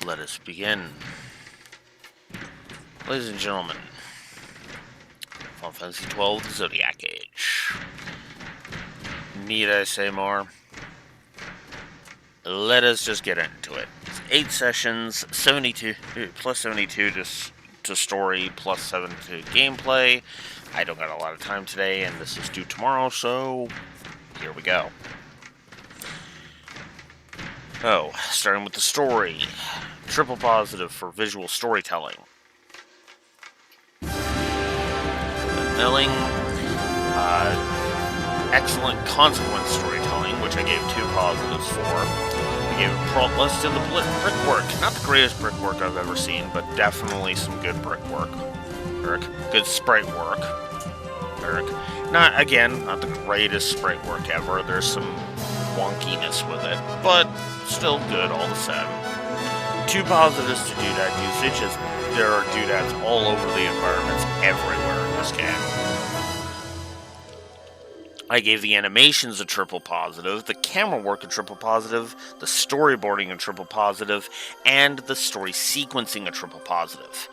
Let us begin. Ladies and gentlemen, Final Fantasy XII, the Zodiac Age. Need I say more? Let us just get into it. It's 8 sessions, 72 plus 72 to story, plus 7 to gameplay. I don't got a lot of time today, and this is due tomorrow, so here we go. Oh, starting with the story. Triple positive for visual storytelling. Milling, excellent consequence storytelling, which I gave 2 positives for. I gave it plus to the brickwork. Not the greatest brickwork I've ever seen, but definitely some good brickwork. Good sprite work. Not the greatest sprite work ever. There's some wonkiness with it, but still good all the same. 2 positives to doodad usage, as there are doodads all over the environments everywhere in this game. I gave the animations a triple positive, the camera work a triple positive, the storyboarding a triple positive, and the story sequencing a triple positive.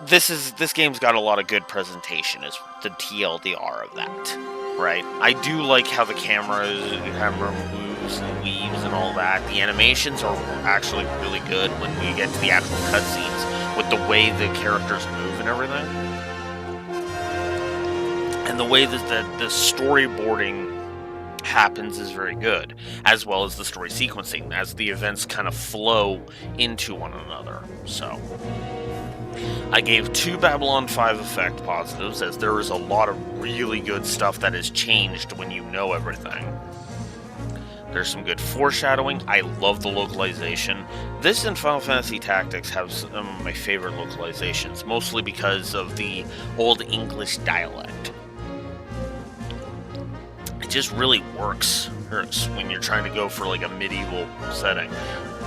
This game's got a lot of good presentation, is the TLDR of that, right? I do like how the camera moves and weaves and all that. The animations are actually really good when you get to the actual cutscenes with the way the characters move and everything. And the way that the storyboarding happens is very good, as well as the story sequencing, as the events kind of flow into one another. So I gave 2 Babylon 5 effect positives, as there is a lot of really good stuff that has changed when you know everything. There's some good foreshadowing. I love the localization. This and Final Fantasy Tactics have some of my favorite localizations, mostly because of the Old English dialect. It just really works when you're trying to go for like a medieval setting.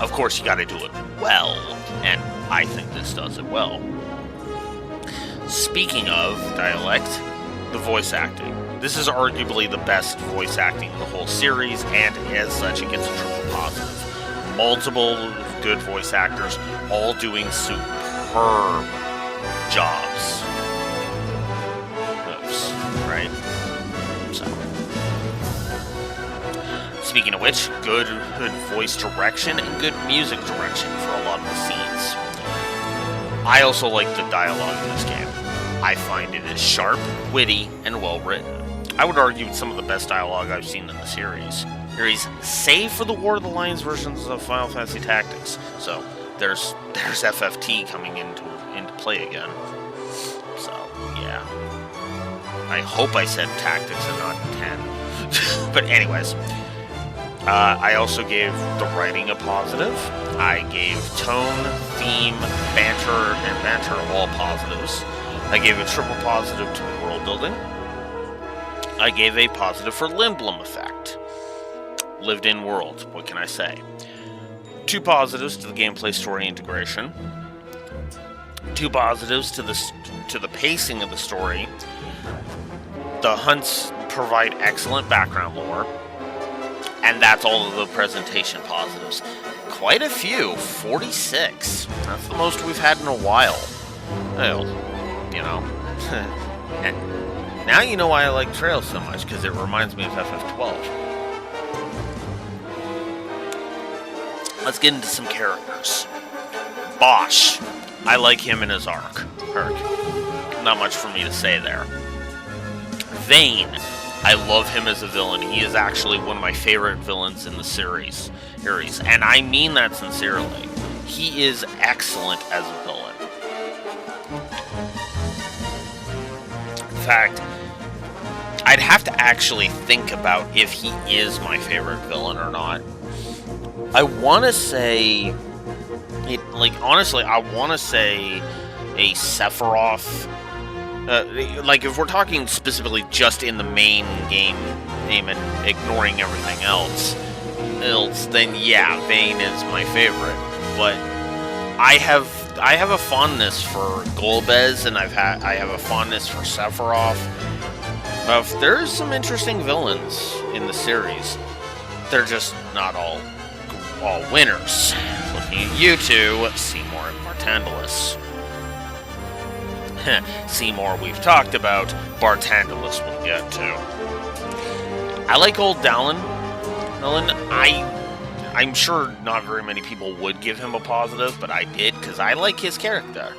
Of course, you gotta do it well, and I think this does it well. Speaking of dialect, the voice acting. This is arguably the best voice acting in the whole series, and as such, it gets a triple positive. Multiple good voice actors, all doing superb jobs. Oops, right? So, speaking of which, good voice direction and good music direction for a lot of the scenes. I also like the dialogue in this game. I find it is sharp, witty, and well written. I would argue it's some of the best dialogue I've seen in the series, save for the War of the Lions versions of Final Fantasy Tactics. So there's FFT coming into play again. So yeah, I hope I said Tactics and not 10. But anyways, I also gave the writing a positive. I gave tone, theme, banter all positives. I gave a triple positive to the world building. I gave a positive for Lindblom effect. Lived in world, what can I say? 2 positives to the gameplay story integration. 2 positives to the pacing of the story. The hunts provide excellent background lore. And that's all of the presentation positives. Quite a few, 46. That's the most we've had in a while. Well, you know. And now you know why I like Trails so much, because it reminds me of FF12. Let's get into some characters. Bosch. I like him in his arc. Not much for me to say there. Vayne. I love him as a villain. He is actually one of my favorite villains in the series. And I mean that sincerely. He is excellent as a villain. In fact, I'd have to actually think about if he is my favorite villain or not. I want to say... honestly, I want to say a Sephiroth... if we're talking specifically just in the main game and ignoring everything else, then yeah, Vayne is my favorite. But I have a fondness for Golbez, and I have a fondness for Sephiroth. There's some interesting villains in the series. They're just not all winners. Let's looking at you two, Seymour and Bartandalus. Seymour we've talked about, Bartandalus we'll get to. I like old Dallin. I'm sure not very many people would give him a positive, but I did, because I like his character.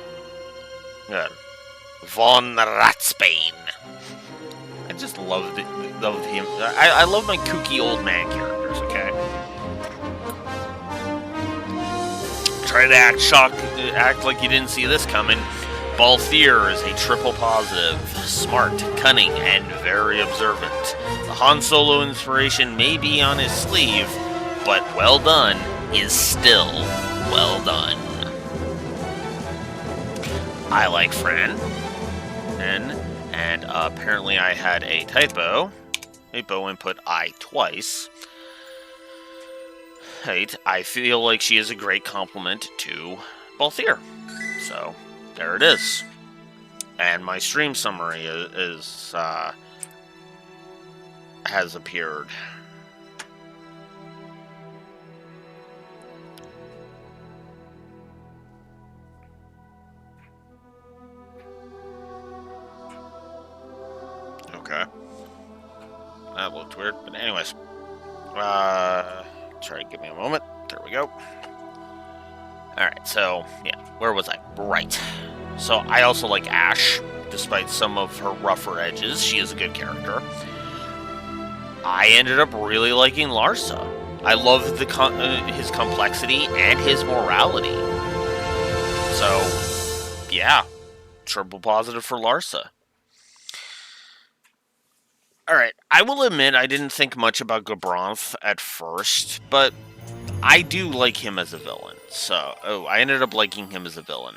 Von Ratsbane. I just loved him. I love my kooky old man characters, okay? Try to act like you didn't see this coming. Balthier is a triple positive, smart, cunning, and very observant. The Han Solo inspiration may be on his sleeve, but well done is still well done. I like Fran. And apparently I had a typo. Typo input I twice. Right, I feel like she is a great compliment to Balthier. So, there it is. And my stream summary has appeared. Okay. That looked weird, but anyways. Sorry, give me a moment. There we go. Alright, so, yeah, where was I? Right. So, I also like Ash, despite some of her rougher edges. She is a good character. I ended up really liking Larsa. I love his complexity and his morality. So, yeah, triple positive for Larsa. Alright, I will admit I didn't think much about Gabranth at first, but I do like him as a villain. So, I ended up liking him as a villain.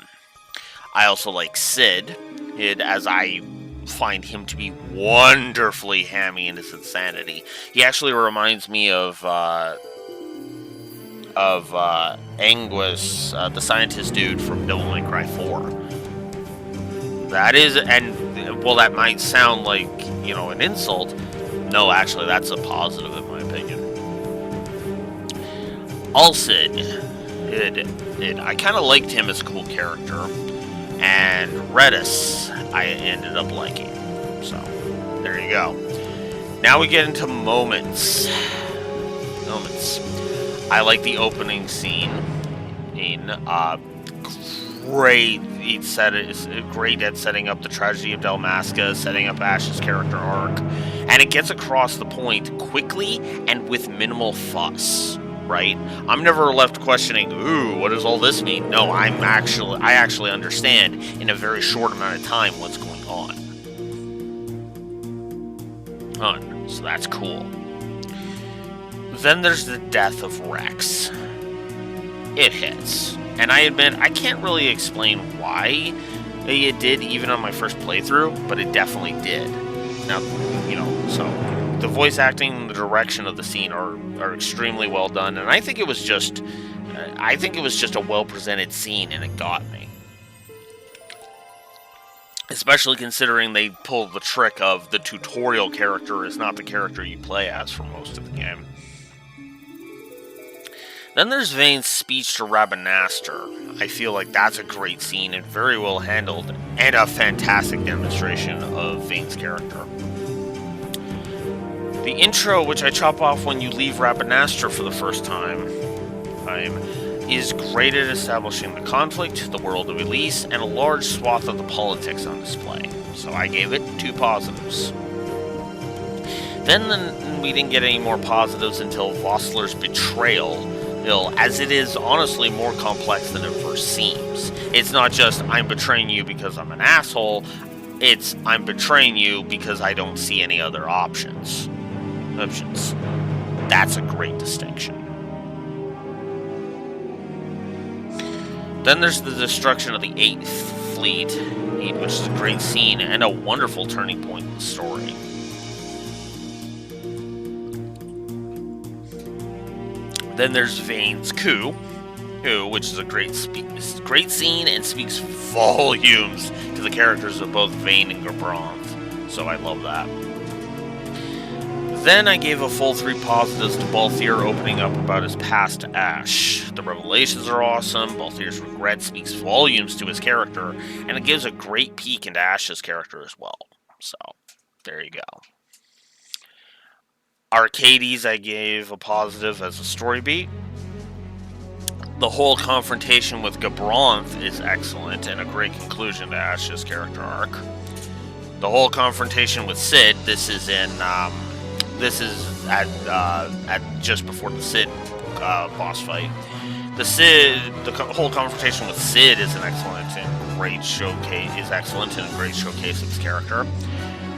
I also like Sid, as I find him to be wonderfully hammy in his insanity. He actually reminds me of Anguis, the scientist dude from Devil May Cry 4. That is, and well, that might sound like, you know, an insult. No, actually, that's a positive in my opinion. Alcid, I kind of liked him as a cool character, and Redis, I ended up liking. So, there you go. Now we get into moments. I like the opening scene. Great. It's great at setting up the tragedy of Dalmasca, setting up Ash's character arc, and it gets across the point quickly and with minimal fuss. Right? I'm never left questioning, ooh, what does all this mean? No, I actually understand in a very short amount of time what's going on. So that's cool. Then there's the death of Rex. It hits. And I admit, I can't really explain why it did, even on my first playthrough, but it definitely did. Now, you know, so the voice acting and the direction of the scene are extremely well done, and I think it was just a well-presented scene, and it got me. Especially considering they pulled the trick of the tutorial character is not the character you play as for most of the game. Then there's Vane's speech to Rabanastre. I feel like that's a great scene and very well handled, and a fantastic demonstration of Vane's character. The intro, which I chop off when you leave Rabanastre for the first time, is great at establishing the conflict, the world of Elise, and a large swath of the politics on display. So I gave it 2 positives. Then we didn't get any more positives until Vossler's betrayal, as it is honestly more complex than it first seems. It's not just, I'm betraying you because I'm an asshole, it's, I'm betraying you because I don't see any other options. That's a great distinction. Then there's the destruction of the 8th Fleet, which is a great scene and a wonderful turning point in the story. Then there's Vane's coup, which is a great scene and speaks volumes to the characters of both Vane and Gabranth. So I love that. Then I gave a full 3 positives to Balthier opening up about his past to Ash. The revelations are awesome, Balthier's regret speaks volumes to his character, and it gives a great peek into Ash's character as well. So, there you go. Arcades I gave a positive as a story beat. The whole confrontation with Gabranth is excellent and a great conclusion to Ash's character arc. The whole confrontation with Sid, this is at just before the Sid boss fight. The whole confrontation with Sid is an excellent and great showcase. Of his character.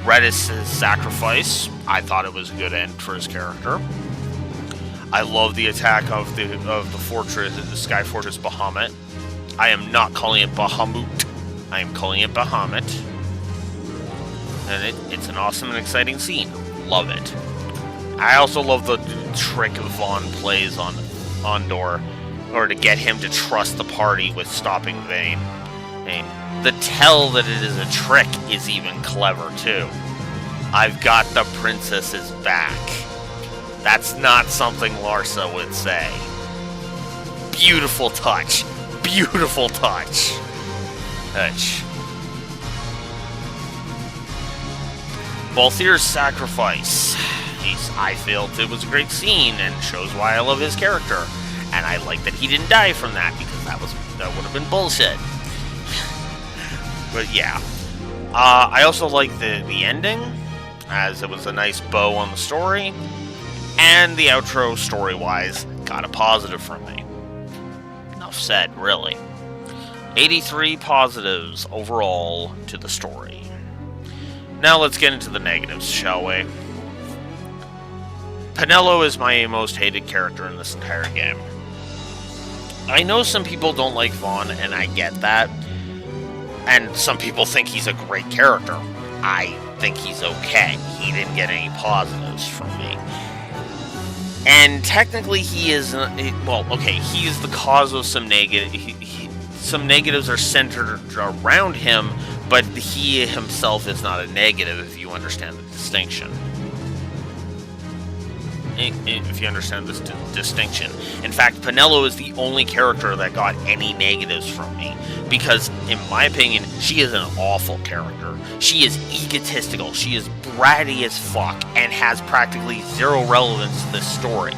Redis' sacrifice, I thought it was a good end for his character. I love the attack of the fortress, the Sky Fortress Bahamut. I am not calling it Bahamut. I am calling it Bahamut. And it's an awesome and exciting scene. Love it. I also love the trick Vaughn plays on Ondor, or to get him to trust the party with stopping Vayne. The tell that it is a trick is even clever too. I've got the princess's back. That's not something Larsa would say. Beautiful touch. Beautiful touch. Balthier's sacrifice. I felt it was a great scene and shows why I love his character. And I like that he didn't die from that, because that would have been bullshit. But yeah. I also like the ending, as it was a nice bow on the story. And the outro, story-wise, got a positive from me. Enough said, really. 83 positives overall to the story. Now let's get into the negatives, shall we? Penelo is my most hated character in this entire game. I know some people don't like Vaughn, and I get that. And some people think he's a great character. I think he's okay. He didn't get any positives from me. And technically he is, he is the cause of some some negatives are centered around him, but he himself is not a negative, if you understand the distinction. If you understand this distinction. In fact, Penelo is the only character that got any negatives from me. Because, in my opinion, she is an awful character. She is egotistical, she is bratty as fuck, and has practically zero relevance to this story.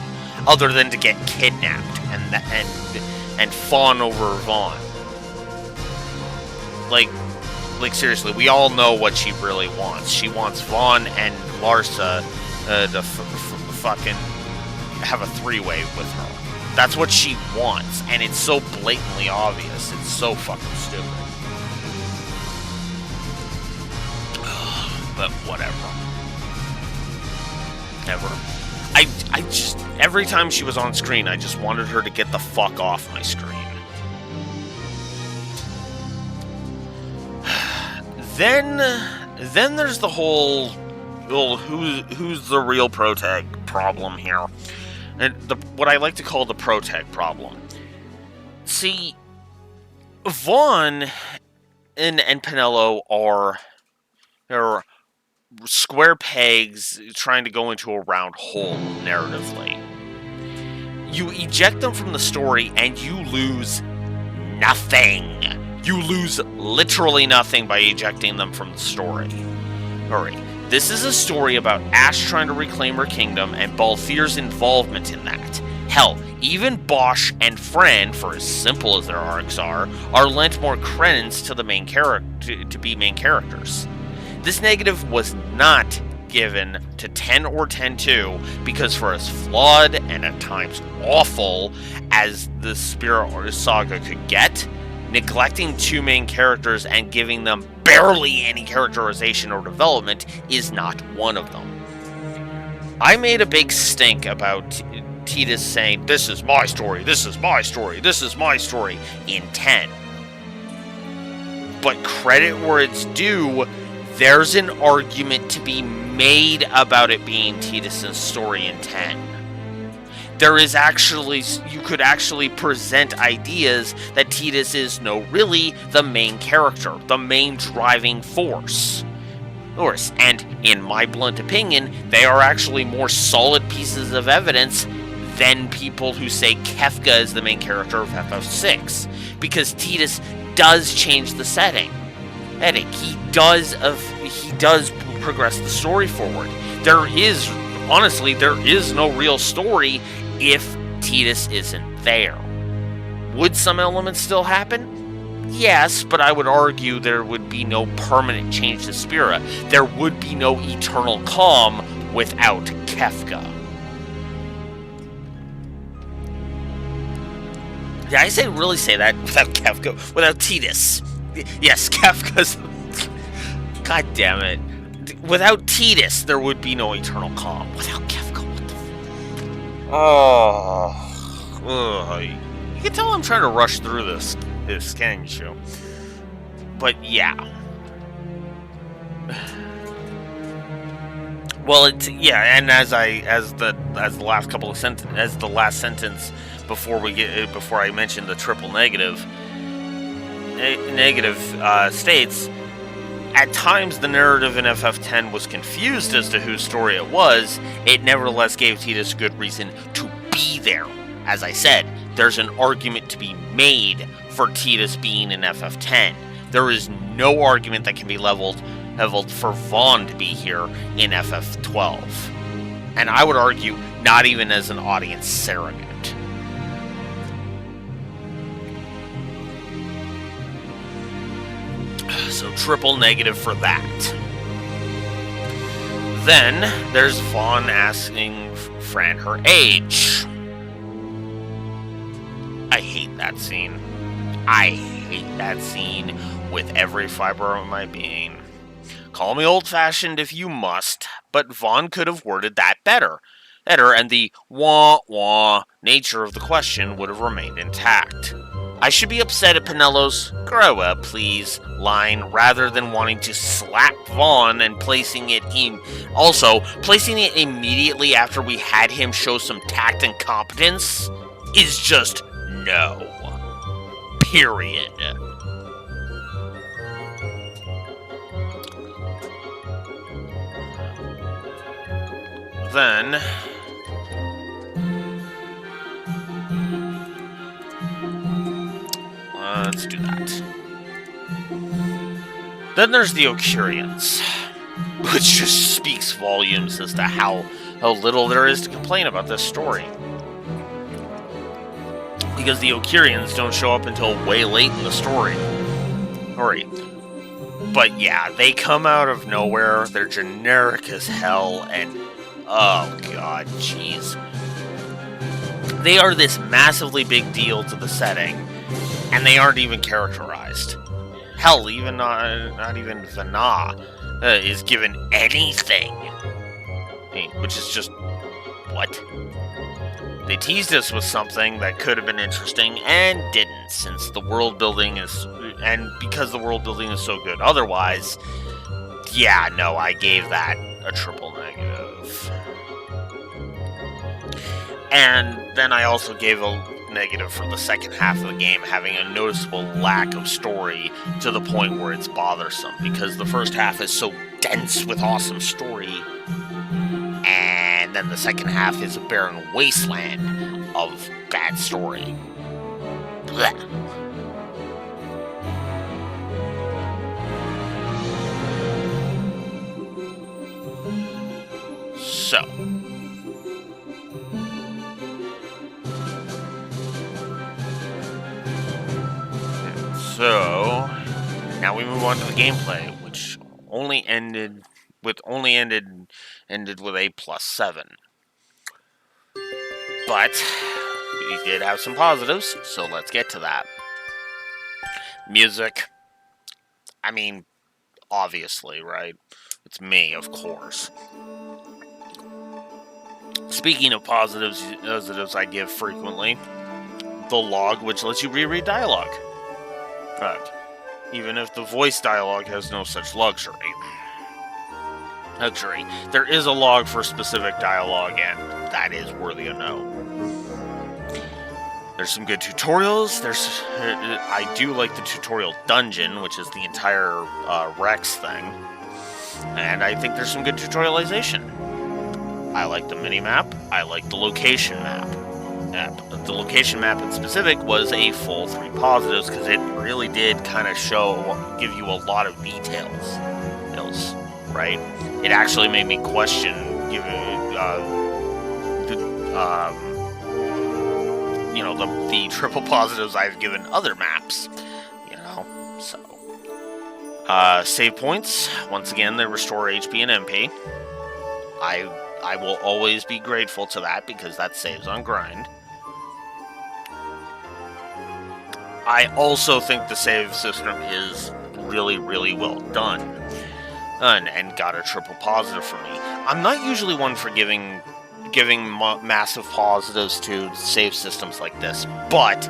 Other than to get kidnapped and fawn over Vaughn. Like seriously, we all know what she really wants. She wants Vaughn and Larsa to fucking have a three-way with her. That's what she wants, and it's so blatantly obvious. It's so fucking stupid. But whatever. I just, every time she was on screen, I just wanted her to get the fuck off my screen. Then there's the whole who's the real protag problem here, and what I like to call the protag problem. See, Vaughn and Penelo are square pegs trying to go into a round hole narratively. You eject them from the story and you lose nothing. You lose literally nothing by ejecting them from the story. Alright, this is a story about Ash trying to reclaim her kingdom and Balthier's involvement in that. Hell, even Bosch and Fran, for as simple as their arcs are lent more credence to the main character to be main characters. This negative was not given to 10 or 10-2 because for as flawed and at times awful as the Spirit Saga could get, neglecting two main characters and giving them barely any characterization or development is not one of them. I made a big stink about Titus saying, "This is my story, this is my story, this is my story," in 10. But credit where it's due, there's an argument to be made about it being Titus's story in 10. You could actually present ideas that Titus is really the main character, the main driving force. Norse. And in my blunt opinion, they are actually more solid pieces of evidence than people who say Kefka is the main character of FF6, because Tidus does change the setting. He does progress the story forward. There is no real story if Tidus isn't there. Would some elements still happen? Yes, but I would argue there would be no permanent change to Spira. There would be no eternal calm without Kefka. Did I really say that? Without Kefka? Without Tidus. Yes, Kefka's... God damn it. Without Tidus, there would be no eternal calm. Without Kefka, what the... You can tell I'm trying to rush through this can't you? But yeah. Well, and as the last sentence before I mentioned the triple negative states, at times the narrative in FF10 was confused as to whose story it was. It nevertheless gave Tidus good reason to be there. As I said, there's an argument to be made for Tidus being in FF10. There is no argument that can be leveled for Vaughn to be here in FF12. And I would argue, not even as an audience surrogate. So triple negative for that. Then there's Vaughn asking Fran her age. I hate that scene. I hate that scene with every fiber of my being. Call me old-fashioned if you must, but Vaughn could have worded that better, and the wah-wah nature of the question would have remained intact. I should be upset at Penello's "grow up, please" line rather than wanting to slap Vaughn and placing it immediately after we had him show some tact and competence is just no. Period. Then let's do that. Then there's the Occurians, which just speaks volumes as to how little there is to complain about this story. Because the Occurians don't show up until way late in the story. But yeah, they come out of nowhere, they're generic as hell, and oh god, jeez. They are this massively big deal to the setting, and they aren't even characterized. Hell, even not even Vana is given anything. Which is just... what? They teased us with something that could have been interesting, and didn't, since the world building is... and because the world building is so good. Otherwise, yeah, no, I gave that a triple negative. And then I also gave a negative for the second half of the game, having a noticeable lack of story to the point where it's bothersome, because the first half is so dense with awesome story, and then the second half is a barren wasteland of bad story. Blech. So now we move on to the gameplay, which ended with a +7. But we did have some positives, so let's get to that. Music. I mean, obviously, right? It's me, of course. Speaking of positives I give frequently, the log, which lets you reread dialogue. Right. Even if the voice dialogue has no such luxury. There is a log for specific dialogue, and that is worthy of note. There's some good tutorials. I do like the tutorial dungeon, which is the entire Rex thing. And I think there's some good tutorialization. I like the mini-map. I like the location map. The location map in specific was a full 3 positives because it really did kind of give you a lot of details. Right? It actually made me question the triple positives I've given other maps. So. Save points. Once again, they restore HP and MP. I will always be grateful to that because that saves on grind. I also think the save system is really, really well done. And got a triple positive for me. I'm not usually one for giving massive positives to save systems like this, but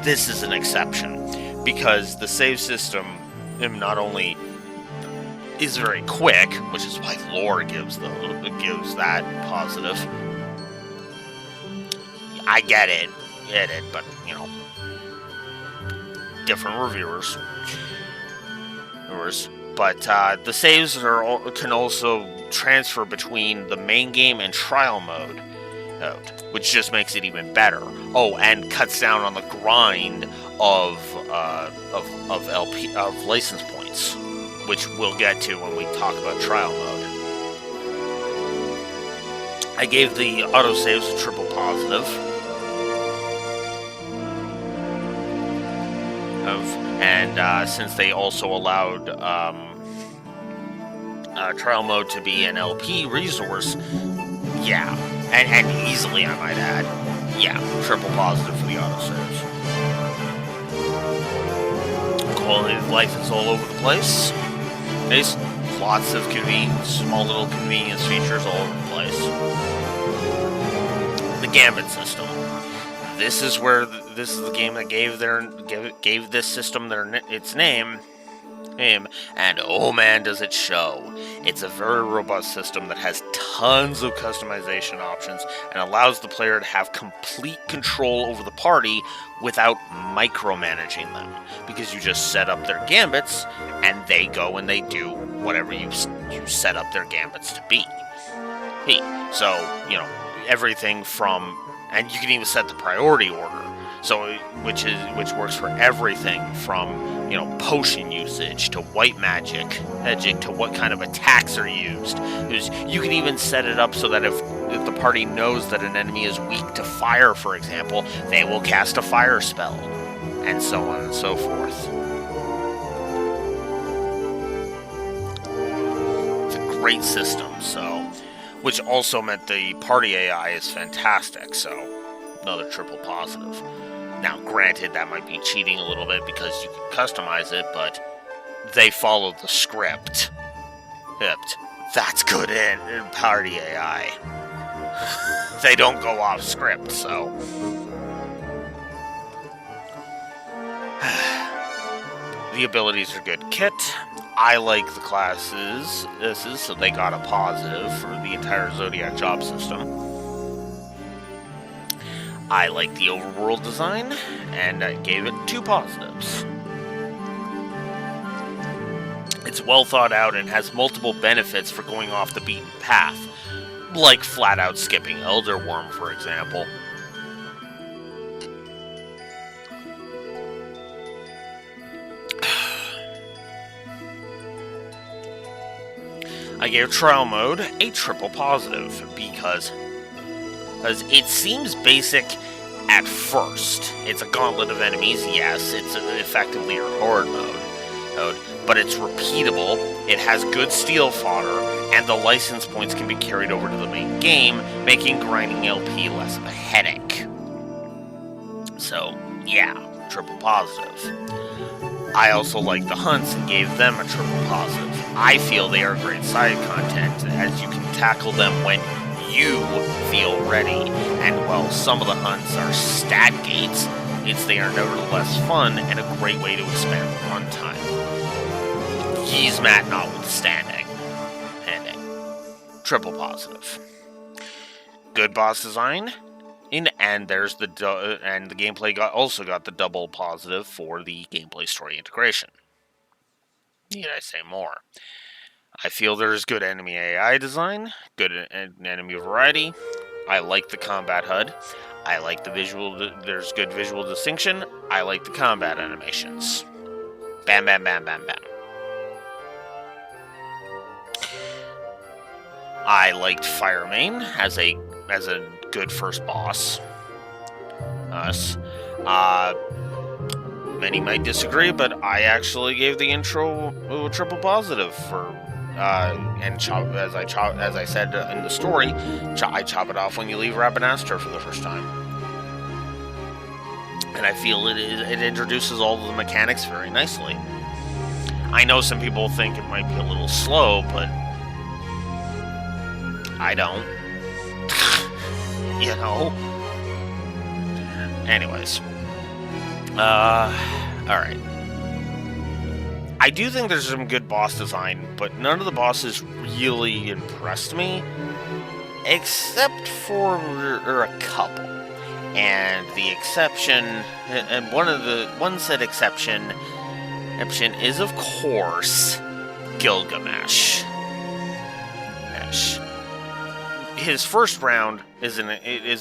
this is an exception because the save system not only is very quick, which is why lore gives that positive. I get it, but different reviewers. But the saves can also transfer between the main game and trial mode, which just makes it even better. Oh, and cuts down on the grind of license points, which we'll get to when we talk about trial mode. I gave the autosaves a triple positive. And since they also allowed trial mode to be an LP resource, yeah, and easily, I might add, yeah, triple positive for the autosaves. Quality of life is all over the place. There's lots of small little convenience features all over the place. The Gambit system. This is the game that gave this system its name, and oh man, does it show. It's a very robust system that has tons of customization options and allows the player to have complete control over the party without micromanaging them, because you just set up their gambits and they go and they do whatever you set up their gambits to be. So, everything from, and you can even set the priority order. So, which works for everything from, potion usage to white magic to what kind of attacks are used. You can even set it up so that if the party knows that an enemy is weak to fire, for example, they will cast a fire spell, and so on and so forth. It's a great system, which also meant the party AI is fantastic, so another triple positive. Now, granted, that might be cheating a little bit because you can customize it, but they follow the script. That's good in party AI. They don't go off script, so. The abilities are good kit. I like the classes, so they got a positive for the entire Zodiac job system. I like the overworld design, and I gave it 2 positives. It's well thought out and has multiple benefits for going off the beaten path, like flat out skipping Elder Worm, for example. I gave trial mode a triple positive because it seems basic at first. It's a gauntlet of enemies, yes, it's effectively a horde mode, but it's repeatable, it has good steal fodder, and the license points can be carried over to the main game, making grinding LP less of a headache. So, yeah, triple positive. I also like the hunts and gave them a triple positive. I feel they are great side content, as you can tackle them when you feel ready, and while some of the hunts are stat gates, they are nevertheless fun and a great way to expand the runtime. Yzmat notwithstanding. Triple positive. Good boss design, and there's the gameplay also got the double positive for the gameplay story integration. Need I say more? I feel there's good enemy AI design, good enemy variety. I like the combat HUD. I like the visual. There's good visual distinction. I like the combat animations. Bam, bam, bam, bam, bam. I liked Firemane as a good first boss. Many might disagree, but I actually gave the intro a triple positive for. And as I said in the story, I chop it off when you leave Rabanastre for the first time. And I feel it introduces all of the mechanics very nicely. I know some people think it might be a little slow, but I don't. You know? Anyways. Alright. I do think there's some good boss design, but none of the bosses really impressed me. Except for a couple. And the exception, and one said exception is, of course, Gilgamesh. His first round is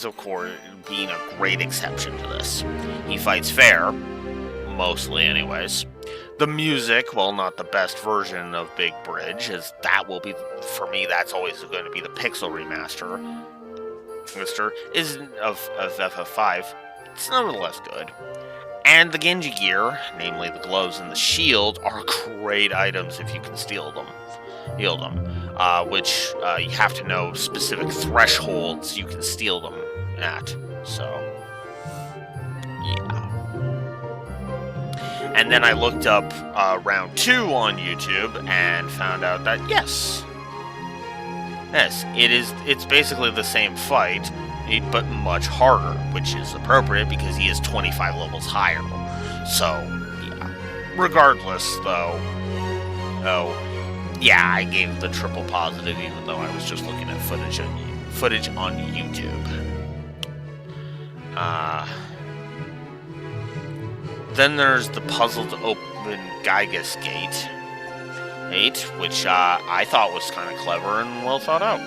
of course being a great exception to this. He fights fair, mostly anyways. The music, while not the best version of Big Bridge, as that will be, for me, that's always going to be the Pixel remaster. Is of FF5. It's nevertheless good. And the Genji gear, namely the gloves and the shield, are great items if you can steal them. Which you have to know specific thresholds you can steal them at. So, yeah. And then I looked up round 2 on YouTube and found out that yes, it's basically the same fight, but much harder, which is appropriate because he is 25 levels higher. So, yeah. Regardless, though, yeah, I gave the triple positive, even though I was just looking at footage on YouTube. Then there's the puzzle to open Gygas Gate 8, which I thought was kind of clever and well thought out.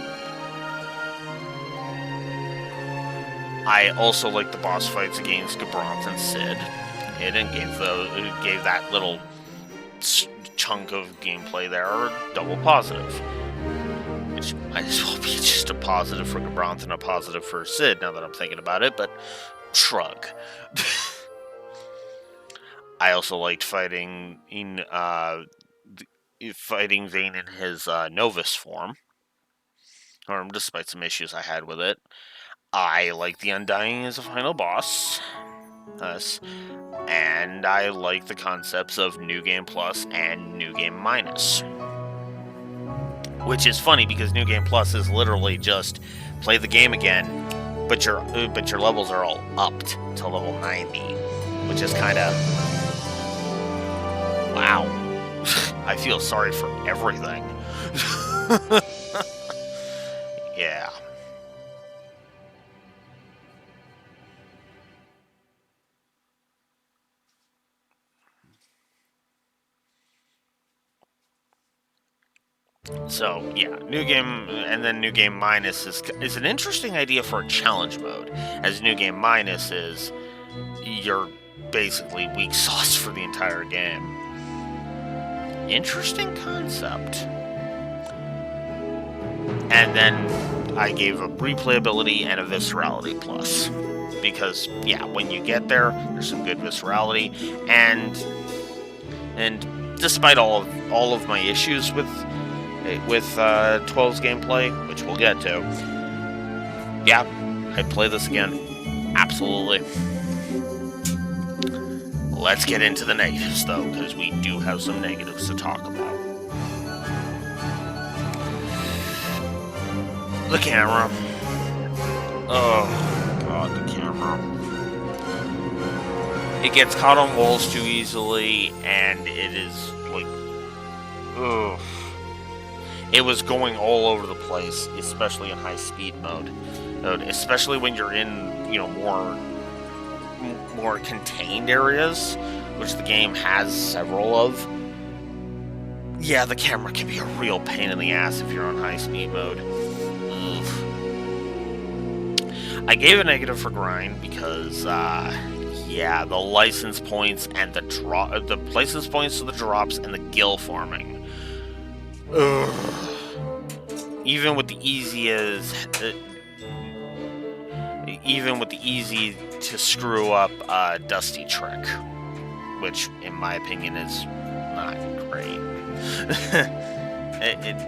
I also like the boss fights against Gabranth and Cid. It gave that little chunk of gameplay there a double positive. Which might as well be just a positive for Gabranth and a positive for Cid, now that I'm thinking about it, but shrug. I also liked fighting Vayne in his Novus form, despite some issues I had with it. I like the Undying as a final boss, and I like the concepts of New Game Plus and New Game Minus. Which is funny because New Game Plus is literally just play the game again, but your levels are all upped to level 90, which is kind of wow. I feel sorry for everything. Yeah. So, yeah, New Game, and then New Game Minus is an interesting idea for a challenge mode, as New Game Minus is, you're basically weak sauce for the entire game. Interesting concept. And then I gave a replayability and a viscerality plus. Because, yeah, when you get there, there's some good viscerality, and despite all of my issues with 12's gameplay, which we'll get to, yeah, I'd play this again. Absolutely. Let's get into the negatives, though, because we do have some negatives to talk about. The camera. Oh, God, the camera. It gets caught on walls too easily, and it is, like, ugh. It was going all over the place, especially in high-speed mode. Especially when you're in, more contained areas, which the game has several of. Yeah, the camera can be a real pain in the ass if you're on high speed mode. Oof. I gave a negative for grind because, yeah, the license points and the license points to the drops and the gil farming. Ugh. Even with the easy to screw up Dusty trick, which in my opinion is not great.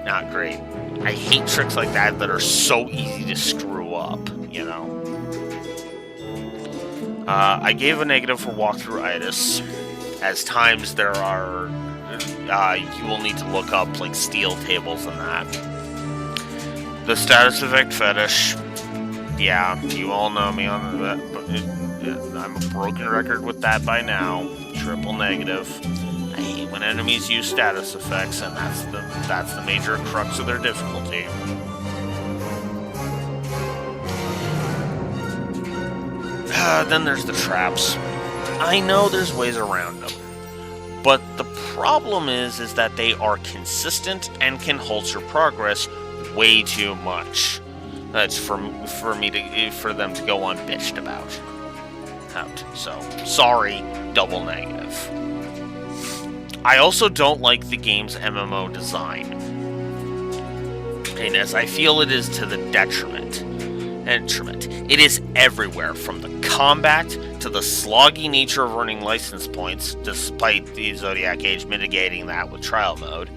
Not great. I hate tricks like that are so easy to screw up, you know. I gave a negative for walkthrough-itis, as times there are, you will need to look up, like, steel tables and that. The status effect fetish, yeah, you all know me on that, but I'm a broken record with that by now. Triple negative. I hate when enemies use status effects, and that's the major crux of their difficulty. Then there's the traps. I know there's ways around them, but the problem is that they are consistent and can halt your progress way too much. That's for them to go on bitched about. So sorry, double negative. I also don't like the game's MMO design, and as I feel it is to the detriment. It is everywhere, from the combat to the sloggy nature of earning license points, despite the Zodiac Age mitigating that with trial mode,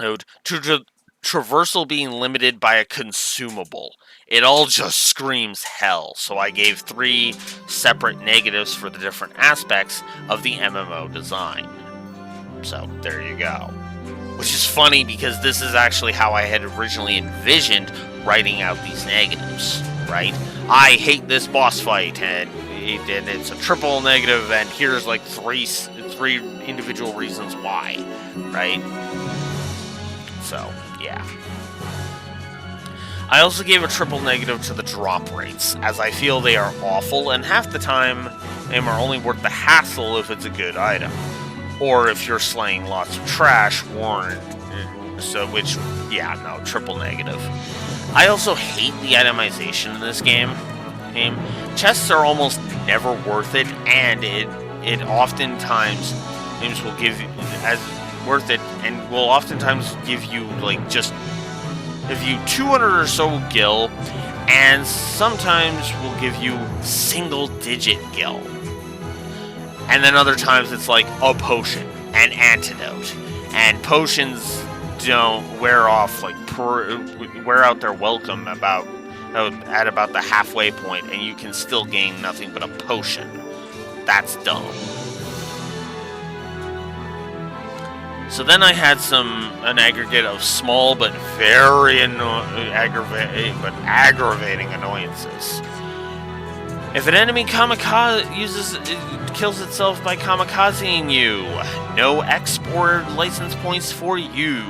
to traversal being limited by a consumable. It all just screams hell, so I gave 3 separate negatives for the different aspects of the MMO design. So, there you go. Which is funny because this is actually how I had originally envisioned writing out these negatives, right? I hate this boss fight, and it's a triple negative, and here's like three individual reasons why, right? So, yeah. I also gave a triple negative to the drop rates, as I feel they are awful, and half the time, they are only worth the hassle if it's a good item. Or if you're slaying lots of trash, triple negative. I also hate the itemization in this game. Chests are almost never worth it, and it oftentimes will give you as worth it, and will oftentimes give you give you 200 or so gil, and sometimes will give you single-digit gil. And then other times it's like a potion, an antidote, and potions don't wear off, wear out their welcome at about the halfway point, and you can still gain nothing but a potion. That's dumb. So then I had an aggregate of small but very aggravating annoyances. If an enemy kills itself by kamikazing you, no export license points for you.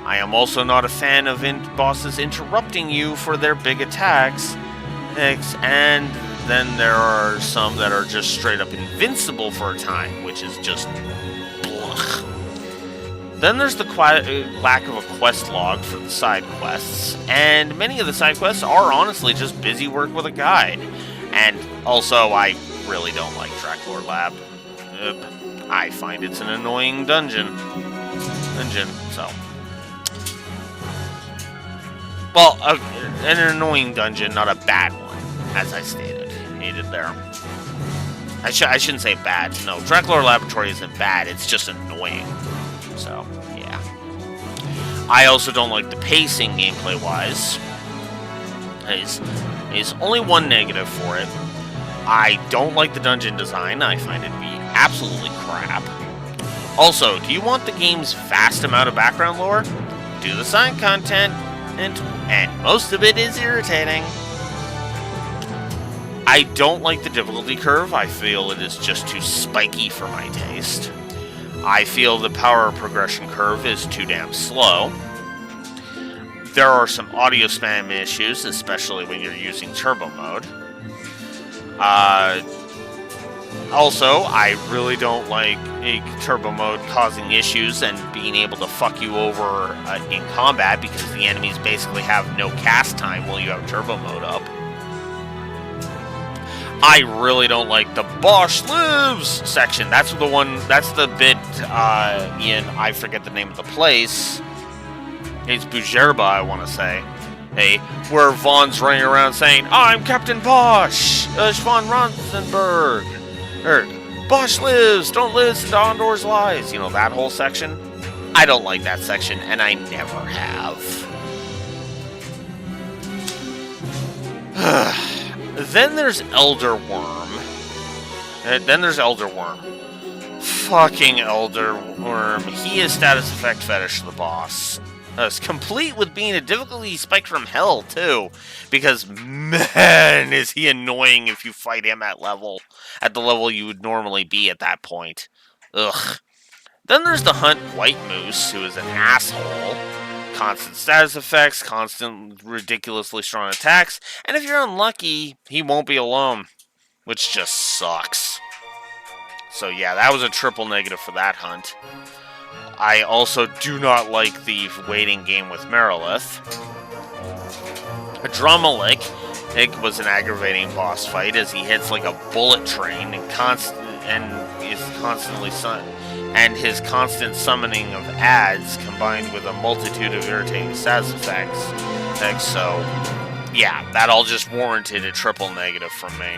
I am also not a fan of bosses interrupting you for their big attacks, and then there are some that are just straight up invincible for a time, which is just blech. Then there's the lack of a quest log for the side quests, and many of the side quests are honestly just busy work with a guide. And also, I really don't like Draclor Lab. I find it's an annoying dungeon, so. Well, an annoying dungeon, not a bad one, as I stated there. I shouldn't say bad. No, Draclor Laboratory isn't bad, it's just annoying. So, yeah. I also don't like the pacing gameplay-wise. There's only one negative for it. I don't like the dungeon design. I find it to be absolutely crap. Also, do you want the game's vast amount of background lore? Do the side content, and most of it is irritating. I don't like the difficulty curve. I feel it is just too spiky for my taste. I feel the power progression curve is too damn slow. There are some audio spam issues, especially when you're using turbo mode. Also, I really don't like a turbo mode causing issues and being able to fuck you over in combat because the enemies basically have no cast time while you have turbo mode up. I really don't like the Bosch Lives section. That's the bit in, I forget the name of the place. It's Bujerba, I want to say. Hey, where Vaughn's running around saying, I'm Captain Bosch, Von Ronsenberg. Bosch lives, don't listen to Ondor's lies. You know, that whole section? I don't like that section, and I never have. Then there's Elder Worm. Fucking Elder Worm. He is status effect fetish the boss. Complete with being a difficulty spike from hell, too. Because, man, is he annoying if you fight him at the level you would normally be at that point. Ugh. Then there's the Hunt White Moose, who is an asshole. Constant status effects, constant ridiculously strong attacks, and if you're unlucky, he won't be alone. Which just sucks. So yeah, that was a triple negative for that hunt. I also do not like the waiting game with Merilith. Dromalik, it was an aggravating boss fight as he hits like a bullet train and his constant summoning of ads combined with a multitude of irritating status effects. So, yeah, that all just warranted a triple negative from me.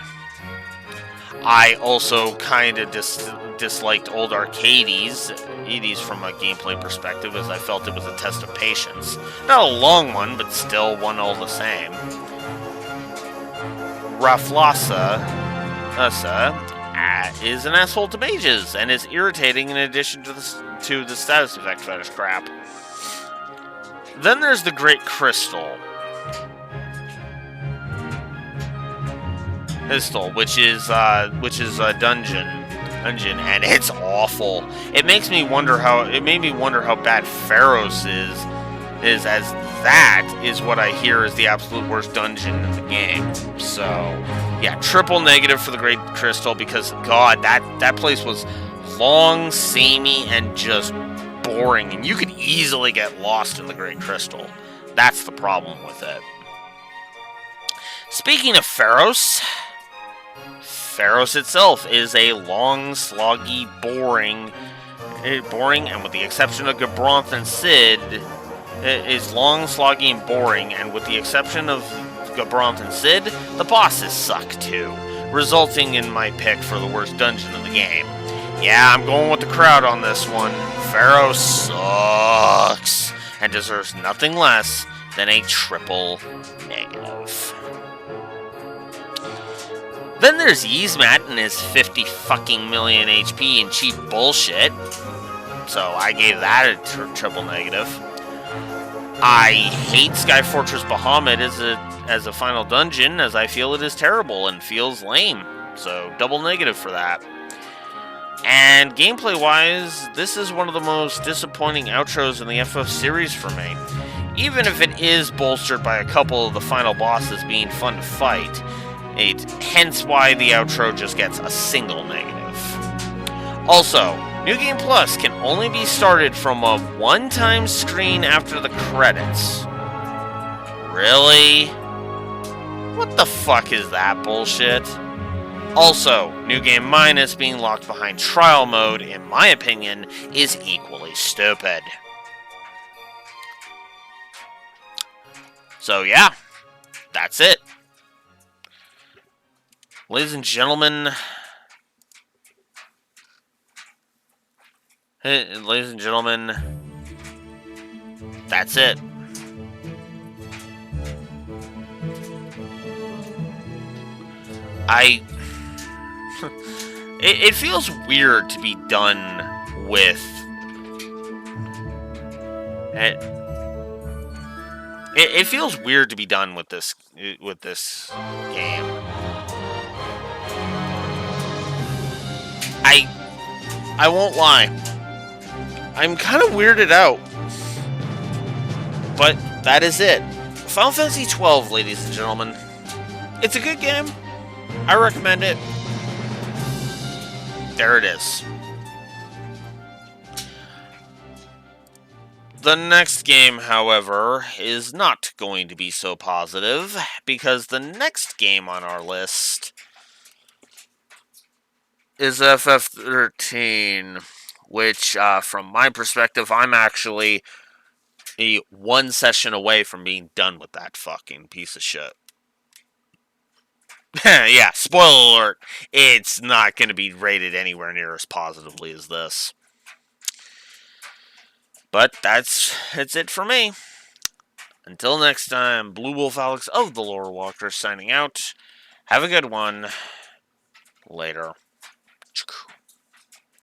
I also kind of disliked old arcades from a gameplay perspective, as I felt it was a test of patience. Not a long one, but still one all the same. Raflasa is an asshole to mages, and is irritating in addition to the status effect fetish crap. Then there's the Great Crystal. Which is a dungeon, and it's awful. It made me wonder how bad Pharos is, as that is what I hear is the absolute worst dungeon in the game. So, yeah, triple negative for the Great Crystal because, God, that place was long, samey, and just boring, and you could easily get lost in the Great Crystal. That's the problem with it. Speaking of Pharos itself is a long, sloggy, boring, and with the exception of Gabronth and Sid, it is long, sloggy, and boring, and with the exception of Gabronth and Sid, the bosses suck too, resulting in my pick for the worst dungeon in the game. Yeah, I'm going with the crowd on this one. Pharos sucks, and deserves nothing less than a triple negative. Then there's Yzmat and his 50 fucking million HP and cheap bullshit. So I gave that a triple negative. I hate Sky Fortress Bahamut as a final dungeon, as I feel it is terrible and feels lame. So double negative for that. And gameplay-wise, this is one of the most disappointing outros in the FF series for me. Even if it is bolstered by a couple of the final bosses being fun to fight. Hence why the outro just gets a single negative. Also, New Game Plus can only be started from a one-time screen after the credits. Really? What the fuck is that bullshit? Also, New Game Minus being locked behind trial mode, in my opinion, is equally stupid. So yeah, that's it. Ladies and gentlemen, that's it. It feels weird to be done with it. It feels weird to be done with this game. I won't lie. I'm kind of weirded out. But that is it. Final Fantasy XII, ladies and gentlemen. It's a good game. I recommend it. there it is. The next game, however, is not going to be so positive, because the next game on our list is FF13, which, from my perspective, I'm actually one session away from being done with that fucking piece of shit. Yeah, spoiler alert, it's not going to be rated anywhere near as positively as this. But that's it for me. Until next time, Blue Wolf Alex of the Lore Walker signing out. Have a good one. Later.